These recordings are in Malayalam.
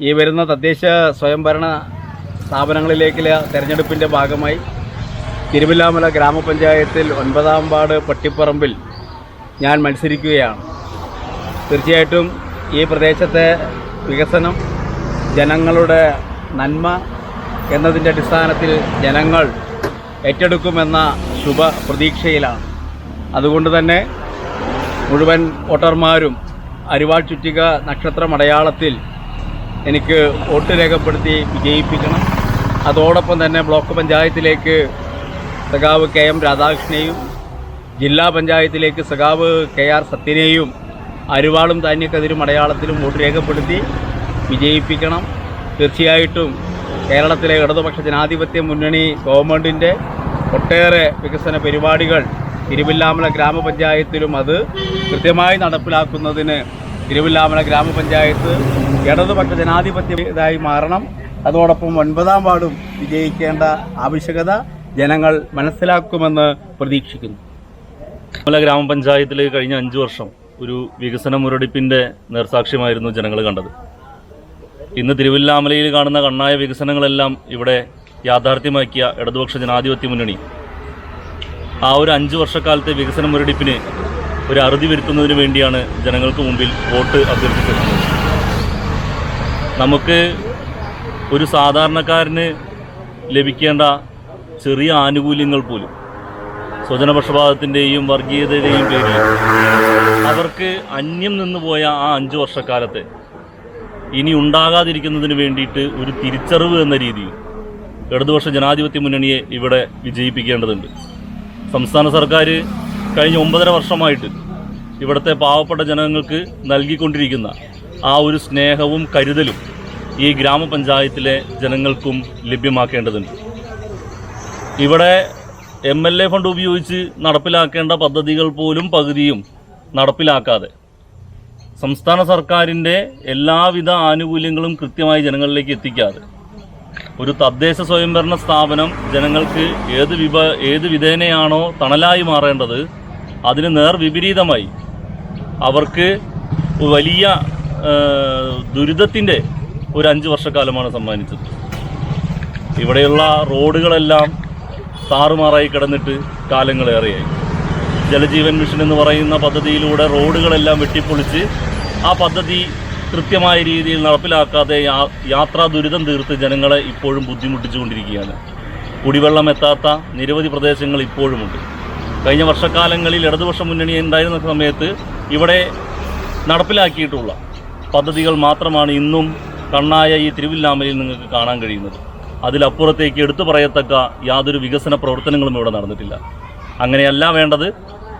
ഈ വരുന്ന തദ്ദേശ സ്വയംഭരണ സ്ഥാപനങ്ങളിലേക്കുള്ള തെരഞ്ഞെടുപ്പിൻ്റെ ഭാഗമായി തിരുവില്ലാമല ഗ്രാമപഞ്ചായത്തിൽ 9-ാം വാർഡ് പട്ടിപ്പറമ്പിൽ ഞാൻ മത്സരിക്കുകയാണ്. തീർച്ചയായിട്ടും ഈ പ്രദേശത്തെ വികസനം, ജനങ്ങളുടെ നന്മ എന്നതിൻ്റെ അടിസ്ഥാനത്തിൽ ജനങ്ങൾ ഏറ്റെടുക്കുമെന്ന ശുഭ പ്രതീക്ഷയിലാണ്. അതുകൊണ്ട് തന്നെ മുഴുവൻ വോട്ടർമാരും അരിവാൾ ചുറ്റിക നക്ഷത്രമടയാളത്തിൽ എനിക്ക് വോട്ട് രേഖപ്പെടുത്തി വിജയിപ്പിക്കണം. അതോടൊപ്പം തന്നെ ബ്ലോക്ക് പഞ്ചായത്തിലേക്ക് സഖാവ് KM രാധാകൃഷ്ണനെയും ജില്ലാ പഞ്ചായത്തിലേക്ക് സഖാവ് KR സത്യനെയും അരിവാളും ധാന്യക്കതിരും അടയാളത്തിലും വോട്ട് രേഖപ്പെടുത്തി വിജയിപ്പിക്കണം. തീർച്ചയായിട്ടും കേരളത്തിലെ ഇടതുപക്ഷ ജനാധിപത്യ മുന്നണി ഗവൺമെൻറ്റിൻ്റെ ഒട്ടേറെ വികസന പരിപാടികൾ തിരുവില്ലാമല ഗ്രാമപഞ്ചായത്തിലും അത് കൃത്യമായി നടപ്പിലാക്കുന്നതിന് തിരുവില്ലാമല ഗ്രാമപഞ്ചായത്ത് ഇടതുപക്ഷ ജനാധിപത്യമായി മാറണം. അതോടൊപ്പം 9-ാം വാർഡും വിജയിക്കേണ്ട ആവശ്യകത ജനങ്ങൾ മനസ്സിലാക്കുമെന്ന് പ്രതീക്ഷിക്കുന്നു. തിരുവില്ലാമല ഗ്രാമപഞ്ചായത്തിൽ കഴിഞ്ഞ 5 വർഷം ഒരു വികസന മുരടിപ്പിൻ്റെ നേർസാക്ഷ്യമായിരുന്നു ജനങ്ങൾ കണ്ടത്. ഇന്ന് തിരുവില്ലാമലയിൽ കാണുന്ന കണ്ണായ വികസനങ്ങളെല്ലാം ഇവിടെ യാഥാർത്ഥ്യമാക്കിയ ഇടതുപക്ഷ ജനാധിപത്യ മുന്നണി ആ ഒരു 5 വർഷക്കാലത്തെ വികസന മുരടിപ്പിന് ഒരു അറുതി വരുത്തുന്നതിന് വേണ്ടിയാണ് ജനങ്ങൾക്ക് മുമ്പിൽ വോട്ട് അഭ്യർത്ഥിച്ചിരുന്നത്. നമുക്ക് ഒരു സാധാരണക്കാരന് ലഭിക്കേണ്ട ചെറിയ ആനുകൂല്യങ്ങൾ പോലും സ്വജനപക്ഷപാതത്തിൻ്റെയും വർഗീയതയുടെയും പേരിൽ അവർക്ക് അന്യം നിന്ന് പോയ ആ 5 വർഷക്കാലത്തെ ഇനി ഉണ്ടാകാതിരിക്കുന്നതിന് വേണ്ടിയിട്ട് ഒരു തിരിച്ചറിവ് എന്ന രീതിയിൽ ഇടതുപക്ഷ ജനാധിപത്യ മുന്നണിയെ ഇവിടെ വിജയിപ്പിക്കേണ്ടതുണ്ട്. സംസ്ഥാന സർക്കാർ കഴിഞ്ഞ 9.5 വർഷമായിട്ട് ഇവിടുത്തെ പാവപ്പെട്ട ജനങ്ങൾക്ക് നൽകിക്കൊണ്ടിരിക്കുന്ന ആ ഒരു സ്നേഹവും കരുതലും ഈ ഗ്രാമപഞ്ചായത്തിലെ ജനങ്ങൾക്കും ലഭ്യമാക്കേണ്ടതുണ്ട്. ഇവിടെ MLA ഫണ്ട് ഉപയോഗിച്ച് നടപ്പിലാക്കേണ്ട പദ്ധതികൾ പോലും പകുതിയും നടപ്പിലാക്കാതെ സംസ്ഥാന സർക്കാരിൻ്റെ എല്ലാവിധ ആനുകൂല്യങ്ങളും കൃത്യമായി ജനങ്ങളിലേക്ക് എത്തിക്കാതെ ഒരു തദ്ദേശ സ്വയംഭരണ സ്ഥാപനം ജനങ്ങൾക്ക് ഏത് വിധേനയാണോ തണലായി മാറേണ്ടത് അതിന് നേർവിപരീതമായി അവർക്ക് വലിയ ദുരിതത്തിൻ്റെ ഒരു 5 വർഷക്കാലമാണ് സമ്മാനിച്ചത്. ഇവിടെയുള്ള റോഡുകളെല്ലാം താറുമാറായി കിടന്നിട്ട് കാലങ്ങളേറെയായി. ജലജീവൻ മിഷൻ എന്ന് പറയുന്ന പദ്ധതിയിലൂടെ റോഡുകളെല്ലാം വെട്ടിപ്പൊളിച്ച് ആ പദ്ധതി കൃത്യമായ രീതിയിൽ നടപ്പിലാക്കാതെ യാത്രാ ദുരിതം തീർത്ത് ജനങ്ങളെ ഇപ്പോഴും ബുദ്ധിമുട്ടിച്ചുകൊണ്ടിരിക്കുകയാണ്. കുടിവെള്ളം എത്താത്ത നിരവധി പ്രദേശങ്ങൾ ഇപ്പോഴുമുണ്ട്. കഴിഞ്ഞ വർഷക്കാലങ്ങളിൽ ഇടതുപക്ഷ മുന്നണി ഉണ്ടായിരുന്ന സമയത്ത് ഇവിടെ നടപ്പിലാക്കിയിട്ടുള്ള പദ്ധതികൾ മാത്രമാണ് ഇന്നും കണ്ണായ ഈ തിരുവില്ലാമലയിൽ നിങ്ങൾക്ക് കാണാൻ കഴിയുന്നത്. അതിലപ്പുറത്തേക്ക് എടുത്തു പറയത്തക്ക യാതൊരു വികസന പ്രവർത്തനങ്ങളും ഇവിടെ നടന്നിട്ടില്ല. അങ്ങനെയല്ല വേണ്ടത്.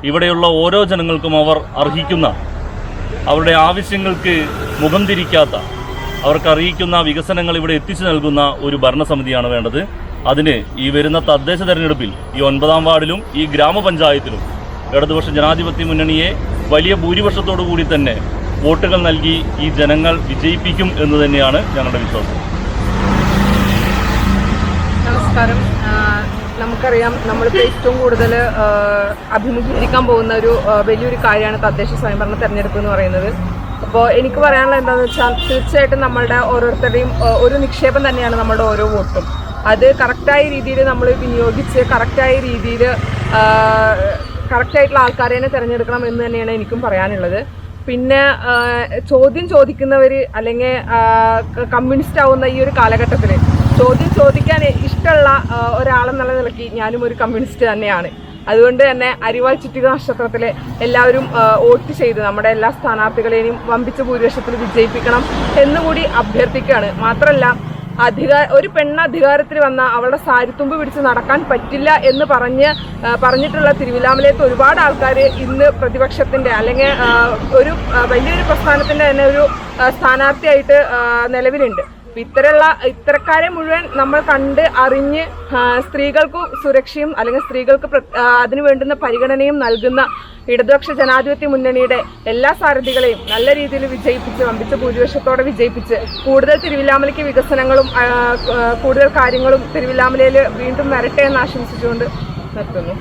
ഇവിടെയുള്ള ഓരോ ജനങ്ങൾക്കും അവർ അർഹിക്കുന്ന, അവരുടെ ആവശ്യങ്ങൾക്ക് മുഖം തിരിക്കാത്ത, അവർക്ക് അറിയിക്കുന്ന വികസനങ്ങൾ ഇവിടെ എത്തിച്ചു നൽകുന്ന ഒരു ഭരണസമിതിയാണ് വേണ്ടത്. അതിന് ഈ വരുന്ന തദ്ദേശ തെരഞ്ഞെടുപ്പിൽ ഈ 9-ാം വാർഡിലും ഈ ഗ്രാമപഞ്ചായത്തിലും ഇടതുപക്ഷ ജനാധിപത്യ മുന്നണിയെ വലിയ ഭൂരിപക്ഷത്തോടു കൂടി തന്നെ വോട്ടുകൾ നൽകി ഈ ജനങ്ങൾ വിജയിപ്പിക്കും എന്ന് തന്നെയാണ് ഞങ്ങളുടെ വിശ്വാസം. നമസ്കാരം. നമുക്കറിയാം, നമ്മളിപ്പോൾ ഏറ്റവും കൂടുതൽ അഭിമുഖീകരിക്കാൻ പോകുന്ന ഒരു വലിയൊരു കാര്യമാണ് തദ്ദേശ സ്വയംഭരണ തെരഞ്ഞെടുപ്പ് എന്ന് പറയുന്നത്. അപ്പോൾ എനിക്ക് പറയാനുള്ളത് എന്താണെന്ന് വെച്ചാൽ, തീർച്ചയായിട്ടും നമ്മളുടെ ഓരോരുത്തരുടെയും ഒരു നിക്ഷേപം തന്നെയാണ് നമ്മളുടെ ഓരോ വോട്ടും. അത് കറക്റ്റായ രീതിയിൽ നമ്മൾ വിനിയോഗിച്ച് കറക്റ്റായ രീതിയിൽ കറക്റ്റായിട്ടുള്ള ആൾക്കാരെ തന്നെ തിരഞ്ഞെടുക്കണം എന്ന് തന്നെയാണ് എനിക്കും പറയാനുള്ളത്. പിന്നെ ചോദ്യം ചോദിക്കുന്നവർ അല്ലെങ്കിൽ കമ്മ്യൂണിസ്റ്റ് ആവുന്ന ഈ ഒരു കാലഘട്ടത്തിൽ ചോദ്യം ചോദിക്കാൻ ഇഷ്ടമുള്ള ഒരാളെന്നുള്ള നിലയ്ക്ക് ഞാനും ഒരു കമ്മ്യൂണിസ്റ്റ് തന്നെയാണ്. അതുകൊണ്ട് തന്നെ അരിവാൾ ചുറ്റിക നക്ഷത്രത്തിൽ എല്ലാവരും വോട്ട് ചെയ്ത് നമ്മുടെ എല്ലാ സ്ഥാനാർത്ഥികളെയും വമ്പിച്ച ഭൂരിപക്ഷത്തിൽ വിജയിപ്പിക്കണം എന്നുകൂടി അഭ്യർത്ഥിക്കുകയാണ്. മാത്രമല്ല, ഒരു പെണ്ണ് അധികാരത്തിൽ വന്ന അവളുടെ സാരിത്തുമ്പ് പിടിച്ച് നടക്കാൻ പറ്റില്ല എന്ന് പറഞ്ഞിട്ടുള്ള തിരുവില്ലാമലയത്ത് ഒരുപാട് ആൾക്കാർ ഇന്ന് പ്രതിപക്ഷത്തിൻ്റെ അല്ലെങ്കിൽ ഒരു വലിയൊരു പ്രസ്ഥാനത്തിൻ്റെ തന്നെ ഒരു സ്ഥാനാർത്ഥിയായിട്ട് നിലവിലുണ്ട്. ഇത്തരക്കാരെ മുഴുവൻ നമ്മൾ കണ്ട് അറിഞ്ഞ് സ്ത്രീകൾക്ക് സുരക്ഷയും അല്ലെങ്കിൽ സ്ത്രീകൾക്ക് അതിനു വേണ്ടുന്ന പരിഗണനയും നൽകുന്ന ഇടതുപക്ഷ ജനാധിപത്യ മുന്നണിയുടെ എല്ലാ സാരഥികളെയും നല്ല രീതിയിൽ വിജയിപ്പിച്ച് വമ്പിച്ച ഭൂരിപക്ഷത്തോടെ വിജയിപ്പിച്ച് കൂടുതൽ തിരുവില്ലാമലയ്ക്ക് വികസനങ്ങളും കൂടുതൽ കാര്യങ്ങളും തിരുവില്ലാമലയിൽ വീണ്ടും വരട്ടെ എന്ന് ആശംസിച്ചുകൊണ്ട് നിർത്തുന്നു.